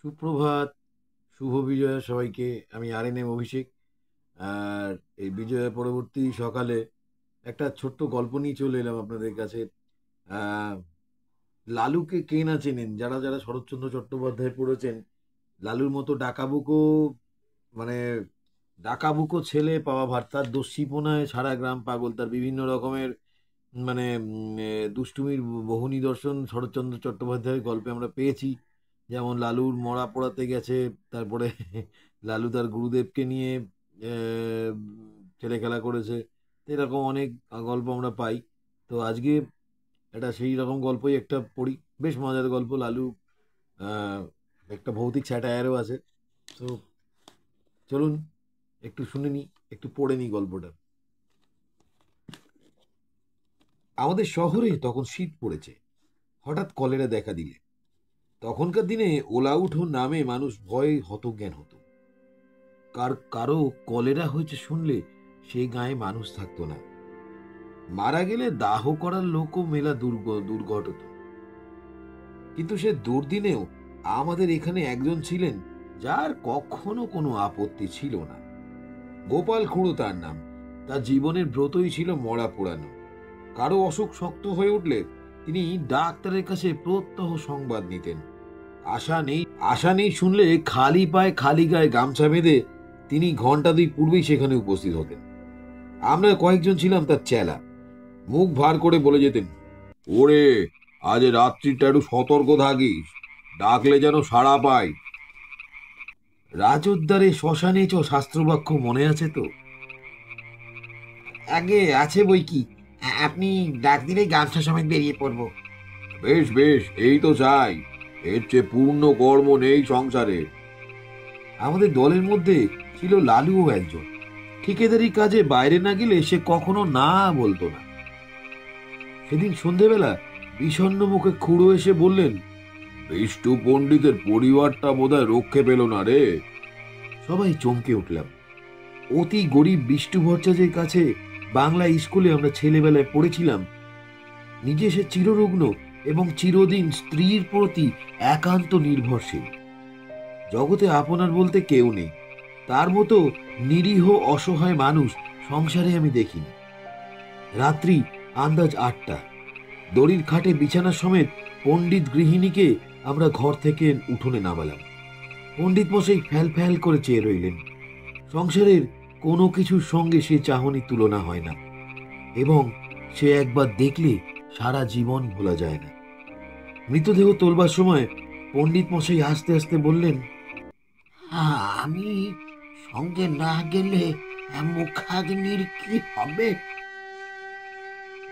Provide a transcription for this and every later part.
সুপ্রভাত, শুভ বিজয়া সবাইকে। আমি আর.এন.এম অভিষেক। আর এই বিজয়া পরবর্তী সকালে একটা ছোট্ট গল্প নিয়ে চলে এলাম আপনাদের কাছে। আহ, লালুকে কে না চেনেন? যারা যারা শরৎচন্দ্র চট্টোপাধ্যায় পড়েছেন, লালুর মতো ডাকাবুকো, মানে ডাকাবুকো ছেলে পাওয়া ভার। তার দস্যিপনায় সারা গ্রাম পাগল। তার বিভিন্ন রকমের মানে দুষ্টুমির বহু নিদর্শন শরৎচন্দ্র চট্টোপাধ্যায়ের গল্পে আমরা পেয়েছি। যেমন লালুর মরা পোড়াতে গেছে, তারপরে লালু তার গুরুদেবকে নিয়ে ছেলে খেলা করেছে। তো এরকম অনেক গল্প আমরা পাই। তো আজকে একটা সেই রকম গল্পই একটা পড়ি। বেশ মজার গল্প। লালু আহ, একটা ভৌতিক স্যাটায়ারও আছে। তো চলুন একটু শুনে নি, একটু পড়ে নি গল্পটা। আমাদের শহরে তখন শীত পড়েছে। হঠাৎ কলেরা দেখা দিলে তখনকার দিনে ওলাউঠো নামে মানুষ ভয়ে হতজ্ঞান হতো। কারো কলেরা হয়েছে শুনলে সেই গায়ে মানুষ থাকতো না। মারা গেলে দাহ করার লোকও মেলা দুর্ঘট। কিন্তু সে দুর্দিনেও আমাদের এখানে একজন ছিলেন যার কখনো কোনো আপত্তি ছিল না। গোপাল খুঁড়ো তার নাম। তার জীবনের ব্রতই ছিল মরা পোড়ানো। কারো অসুখ শক্ত হয়ে উঠলে তিনি ডাক্তারের কাছে প্রত্যহ সংবাদ নিতেন। আশা নেই শুনলে খালি পায়ে খালি গায়ে গামছা বেঁধে তিনি ঘন্টা দুই পূর্বেই সেখানে উপস্থিত হতেন। আমরা কয়েকজন ছিলাম তার চেলা। মুখ ভার করে বলে যেতেন, ওরে, আজ রাত্রিটা একটু সতর্ক থাকিস, ডাকলে যেন সাড়া পাই। রাজোদ্দারে শ্মশানে শাস্ত্রবাক্য মনে আছে তো? আগে আছে বই কি। আপনি ডাক দিলে গামছা সমেত বেরিয়ে পড়বো। বেশ বেশ, এই তো চাই। এর চেয়ে পূর্ণ কর্ম নেই সংসারে। আমাদের দলের মধ্যে ছিল লালুও একজন। ঠিকাদারি কাজে বাইরে না গেলে সে কখনো না বলতো না। সেদিন সন্ধেবেলা বিষণ্ণ মুখে খুড়ো এসে বললেন, বিষ্টু পণ্ডিতের পরিবারটা বোধহয় রক্ষে পেল না রে। সবাই চমকে উঠলাম। অতি গরিব বিষ্টু ভট্টাচার্যের কাছে বাংলা স্কুলে আমরা ছেলেবেলায় পড়েছিলাম। নিজে সে চিররুগ্ন এবং চিরদিন স্ত্রীর প্রতি একান্ত নির্ভরশীল। জগতে আপনার বলতে কেউ নেই। তার মতো নিরীহ অসহায় মানুষ সংসারে আমি দেখিনি। রাত্রি আন্দাজ 8টা। দড়ির খাটে বিছানা সমেত পণ্ডিত গৃহিণীকে আমরা ঘর থেকে উঠোনে নামালাম। পণ্ডিত মশাই ফ্যাল ফ্যাল করে চেয়ে রইলেন। সংসারের কোনো কিছুর সঙ্গে সে চাহনি তুলনা হয় না, এবং সে একবার দেখলে সারা জীবন ভোলা যায় না। মৃতদেহ তোলবার সময় পণ্ডিত মশাই আস্তে আস্তে বললেন, আমি সঙ্গে না গেলে মুখাগ্নির কি হবে?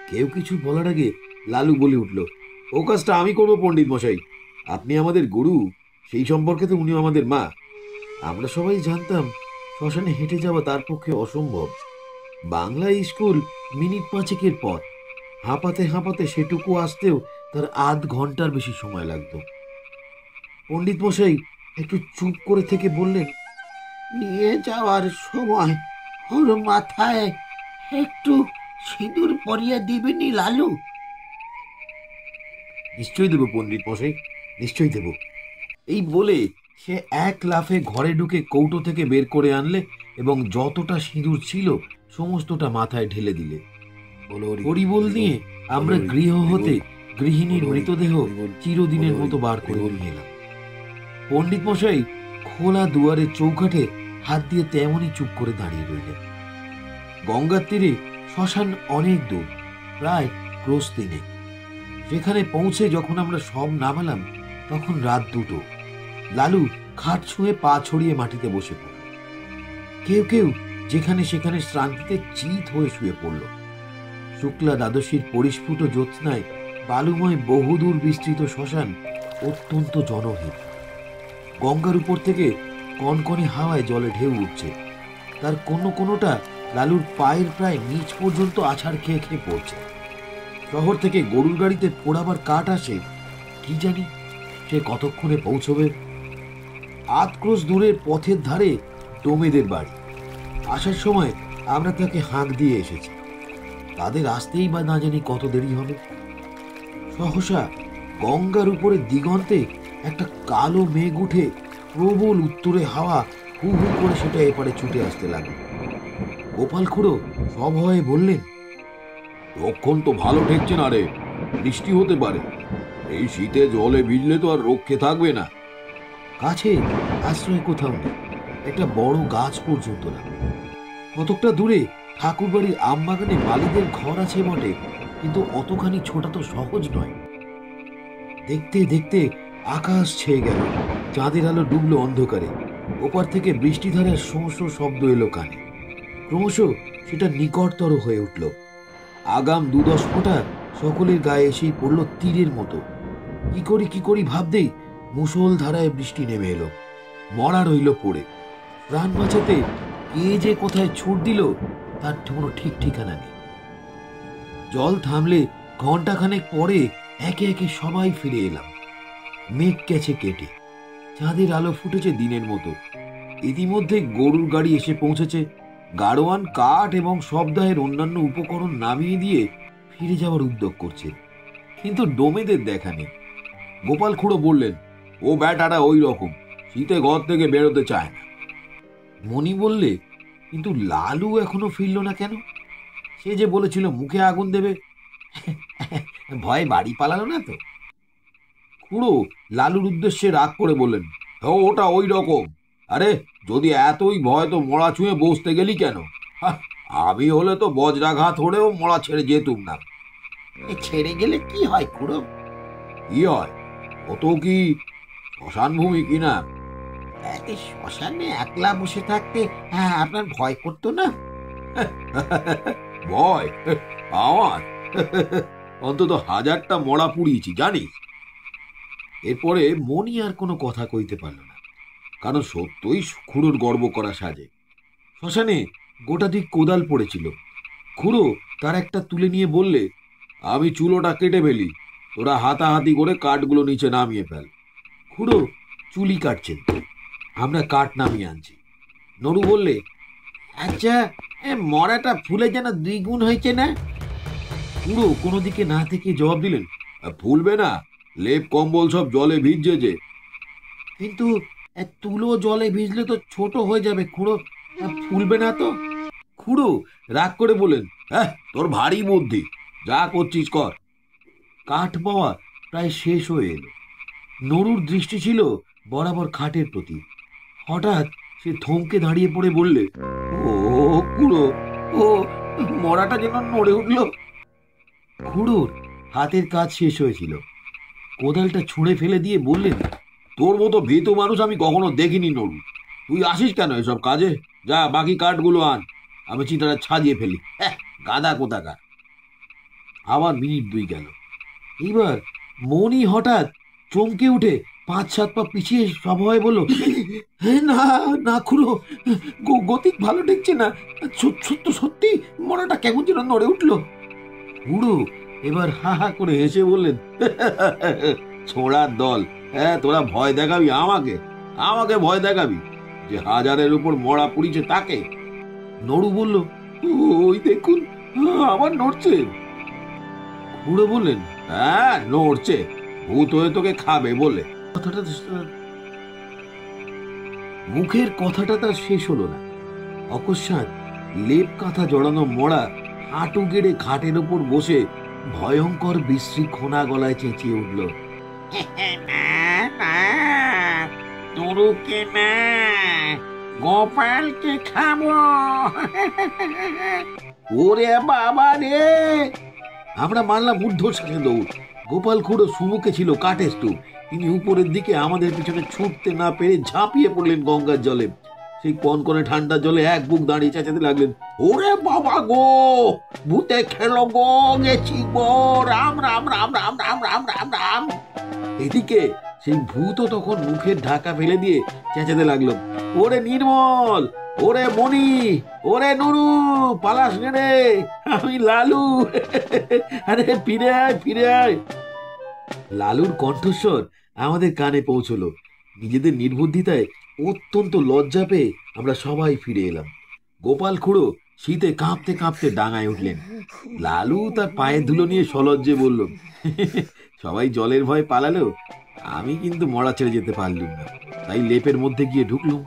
কেউ কিছু বলার আগে লালু বলে উঠল, ও কাজটা আমি করবো পণ্ডিত মশাই। আপনি আমাদের গুরু, সেই সম্পর্কে তো উনি আমাদের মা। আমরা সবাই জানতাম শ্মশানে হেঁটে যাওয়া তার পক্ষে অসম্ভব। বাংলা স্কুল মিনিট 5-এর পথ। হাঁপাতে হাঁপাতে সেটুকু আসতেও তার আধ ঘন্টার বেশি সময় লাগতো। পণ্ডিত মশাই একটু চুপ করে থেকে বললেন, নিয়ে যাওয়ার সময় ওর মাথায় একটু সিঁদুর পরিয়ে দিবেনি লালু? নিশ্চয়ই দেব পণ্ডিত মশাই, নিশ্চয়ই দেব। এই বলে সে এক লাফে ঘরে ঢুকে কৌটো থেকে বের করে আনলে এবং যতটা সিঁদুর ছিল সমস্তটা মাথায় ঢেলে দিলে। হরিবোল নিয়ে আমরা গৃহ হতে গৃহিণীর মৃতদেহ চিরদিনের মতো বার করে নিয়ে এলাম। পণ্ডিত মশাই খোলা দুয়ারের চৌকাঠে হাত দিয়ে তেমনই চুপ করে দাঁড়িয়ে রইলেন। গঙ্গার তীরে শ্মশান অনেক দূর, প্রায় ক্রোশ 3। সেখানে পৌঁছে যখন আমরা সব নামালাম তখন রাত 2টো। লালু খাট ছুঁয়ে পা ছড়িয়ে মাটিতে বসে পড়ল। কেউ কেউ যেখানে সেখানে শ্রান্তিতে চিত হয়ে শুয়ে পড়ল। শুক্লা দ্বাদশীর পরিস্ফুট জ্যোৎস্নায় বালুময় বহুদূর বিস্তৃত শ্মশান অত্যন্ত জনহীন। গঙ্গার উপর থেকে কনকনে হাওয়ায় জলে ঢেউ উঠছে। তার কোনোটা লালুর পায়ের প্রায় নিচ পর্যন্ত আছাড় খেয়ে খেয়ে পড়ছে। শহর থেকে গরুর গাড়িতে পোড়াবার কাঠ আসে। কি জানি সে কতক্ষণে পৌঁছবে। 8 ক্রোশ দূরের পথের ধারে ডোমেদের বাড়ি। আসার সময় আমরা তাকে হাঁক দিয়ে এসেছি। তাদের আসতেই বা না জানি কত দেরি হবে। সহসা গঙ্গার উপরে দিগন্তে একটা কালো মেঘ উঠে প্রবল উত্তরে হাওয়া হু হু করে সেটা এপারে ছুটে আসতে লাগলো। গোপাল খুড়ো সভয়ে বললেন, লক্ষণ তো ভালো ঠেকছে না রে, বৃষ্টি হতে পারে। এই শীতে জলে ভিজলে তো আর রক্ষে থাকবে না। কাছে আশ্রয় কোথাও নেই, একটা বড় গাছ পর্যন্ত না। কতকটা দূরে ঠাকুর বাড়ির আম বাগানে মালিদের ঘর আছে বটে, কিন্তু অতখানি ছোটা তো সহজ নয়। দেখতে দেখতে আকাশ ছেয়ে গেল, চাঁদের আলো ডুবলো অন্ধকারে। ওপার থেকে বৃষ্টিধারার শোঁ শোঁ শব্দ এলো কানে। ক্রমশ সেটা নিকটতর হয়ে উঠল। আগাম 2-10 ফোঁটা সকলের গায়ে এসেই পড়ল তীরের মতো। কি করি ভাবতেই মুষল ধারায় বৃষ্টি নেমে এলো। মরা রইল পড়ে। প্রাণ বাঁচাতে কে যে কোথায় ছুট দিল তার কোনো ঠিক ঠিকানা নেই। জল থামলে ঘন্টাখানেক পরে একে একে সবাই ফিরে এলাম। মেঘ গেছে কেটে, চাঁদের আলো ফুটেছে দিনের মতো। ইতিমধ্যে গরুর গাড়ি এসে পৌঁছেছে। গাড়োয়ান কাঠ এবং শবদাহের অন্যান্য উপকরণ নামিয়ে দিয়ে ফিরে যাওয়ার উদ্যোগ করছে, কিন্তু ডোমেদের দেখা নেই। গোপাল খুড়ো বললেন, ও ব্যাটারা ওই রকম, শীতে ঘর থেকে বেরোতে চায় না। মণি বললে, কিন্তু লালু এখনো ফিরল না কেন? সে যে বলেছিল মুখে আগুন দেবে। ভয় বাড়ি পালালো না তো? খুড়ো লালুর উদ্দেশ্যে রাগ করে বললেন, ওটা ওই রকম। আরে যদি এতই ভয় তো মরা ছুঁয়ে বসতে গেলি কেন? আমি হলে তো বজ্রাঘাত হলেও মরা ছেড়ে যেতুম না। ছেড়ে গেলে কি হয় খুড়ো? কি হয়? ও তো কি শ্মশান ভূমি কিনা? শ্মশানে একলা বসে থাকতে আপনার ভয় করতো না? ভয় আমার? অন্তত 1000টা মরা পুড়িয়েছি জানিস। এরপরে মনি আর কোনো কথা কইতে পারল না, কারণ সত্যই খুড়োর গর্ব করা সাজে। শ্মশানে গোটা দিক কোদাল পড়েছিল। খুড়ো তার একটা তুলে নিয়ে বললে, আমি চুলোটা কেটে ফেলি, তোরা হাতাহাতি করে কাঠগুলো নিচে নামিয়ে ফেল। খুড়ো চুলি কাটছেন, আমরা কাঠ নামিয়ে আনছি। নরু বললে, আচ্ছা মরাটা ফুলে যেন 2 গুণ হয়েছে না? খুড়ো কোনো দিকে না থেকে জবাব দিলেন, ফুলবে না, লেপ কম্বল সব জলে ভিজছে যে। কিন্তু তুলো জলে ভিজলে তো ছোট হয়ে যাবে খুড়ো, ফুলবে না তো? খুড়ো রাগ করে বলেন, হ্যাঁ তোর ভারী বুদ্ধি, যা করছিস কর। কাঠ পাওয়া প্রায় শেষ হয়ে এলো। নরুর দৃষ্টি ছিল বরাবর খাটের প্রতি। হঠাৎ সে থমকে দাঁড়িয়ে পড়ে বললে, ও খুড়ো, ও মরাটা যেন নড়ে উঠল। খুড়োর হাতের কাজ শেষ হয়েছিল। কোদালটা ছুঁড়ে ফেলে দিয়ে বললেন, তোর মতো ভীতু মানুষ আমি কখনো দেখিনি নরু। তুই আসিস কেন এসব কাজে? যা বাকি কাঠগুলো আন, আমি চিতাটা ছাজিয়ে ফেলি। গাদা কোথাকার। আবার মিনিট 2 গেল। এইবার মনি হঠাৎ চমকে উঠে 5-7 পা পিছিয়ে সভয়ে বলল, না না খুড়ো, গতিক ভালো ঠেকছে না, সত্য সত্যি মরাটা কেমন যেন নড়ে উঠল। খুড়ো এবার হা হা করে হেসে বললেন, ছোড়ার দল, হ্যাঁ তোরা ভয় দেখাবি আমাকে? আমাকে ভয় দেখাবি যে 1000-এর উপর মরা পুড়িছে তাকে? নড়ু বলল, ওই দেখুন আবার নড়ছে। খুড়ো বললেন, হ্যাঁ নড়ছে, ভূত হয়ে তোকে খাবে বলে। কথাটা মুখের কথাটা তার শেষ হলো না। অকস্মাৎ লেপ কাঁথা জড়ানো মরা হাঁটু গেড়ে খাটের ওপর বসে ভয়ঙ্কর বিশ্রী খোনা গলায় চেঁচিয়ে উঠল, তরুকে না, গোপালকে খাবো। ওরে বাবা রে! আমরা মারলাম ঊর্ধ্বশ্বাসে দৌড়। গোপাল খুড়ো সুমুখে ছিল কাঠের স্তূপ। তিনি উপরের দিকে আমাদের পিছনে ছুটতে না পেরে ঝাঁপিয়ে পড়লেন গঙ্গার জলে। সেই কনকনে ঠান্ডা জলে এক বুক দাঁড়িয়ে চেঁচাতে লাগলেন, ওরে বাবা গো, ভূতে খেলো গো, গেছি গো, রাম রাম রাম রাম রাম রাম রাম রাম। এদিকে সেই ভূতও তখন মুখের ঢাকা ফেলে দিয়ে চেঁচাতে লাগলো, ওরে নির্মল, ওরে মণি, ওরে নুরু, পালাস রে, আমি লালু, আরে ফিরে আয় ফিরে আয়। লালুর কণ্ঠস্বর আমাদের কানে পৌঁছলো। নিজেদের নির্বুদ্ধিতায় অত্যন্ত লজ্জা পেয়ে আমরা সবাই ফিরে এলাম। গোপাল খুড়ো শীতে কাঁপতে কাঁপতে ডাঙায় উঠলেন। লালু তার পায়ের ধুলো নিয়ে সলজ্জে বলল, সবাই জলের ভয় পালালো, আমি কিন্তু মরা ছেড়ে যেতে পারলুম না, তাই লেপের মধ্যে গিয়ে ঢুকলুম।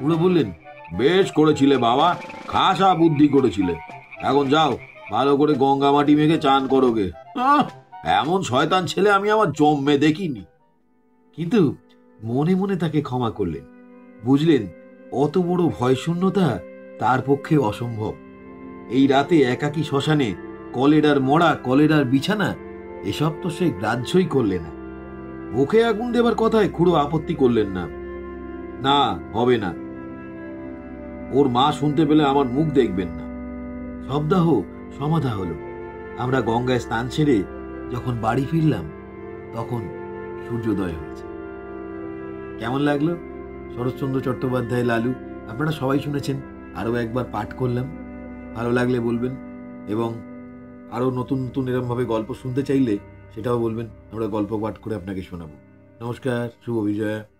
বুড়ো বললেন, বেশ করেছিলে বাবা, খাসা বুদ্ধি করেছিলে। এখন যাও, ভালো করে গঙ্গা মাটি মেখে চান করোগে। আহ, এমন শয়তান ছেলে আমি আমার জন্মে দেখিনি। কিন্তু মনে মনে তাকে ক্ষমা করলেন। বুঝলেন, অত বড় ভয়শূন্যতা তার পক্ষে অসম্ভব। এই রাতে একাকী শ্মশানে কলেরার মরা, কলেরার বিছানা, এসব তো সে গ্রাহ্যই করলে না। মুখে আগুন দেবার কথায় খুড়ো আপত্তি করলেন না। না, হবে না। ওর মা শুনতে পেলে আমার মুখ দেখবেন না। সপ্তাহ সমাধা হলো। আমরা গঙ্গায় স্নান সেরে যখন বাড়ি ফিরলাম, তখন সূর্যোদয় হয়েছে। কেমন লাগলো শরৎচন্দ্র চট্টোপাধ্যায় লালু? আপনারা সবাই শুনেছেন, আরও একবার পাঠ করলাম। ভালো লাগলে বলবেন, এবং আরও নতুন নতুন এরমভাবে গল্প শুনতে চাইলে সেটাও বলবেন, আমরা গল্প পাঠ করে আপনাকে শোনাবো। নমস্কার, শুভ বিজয়া।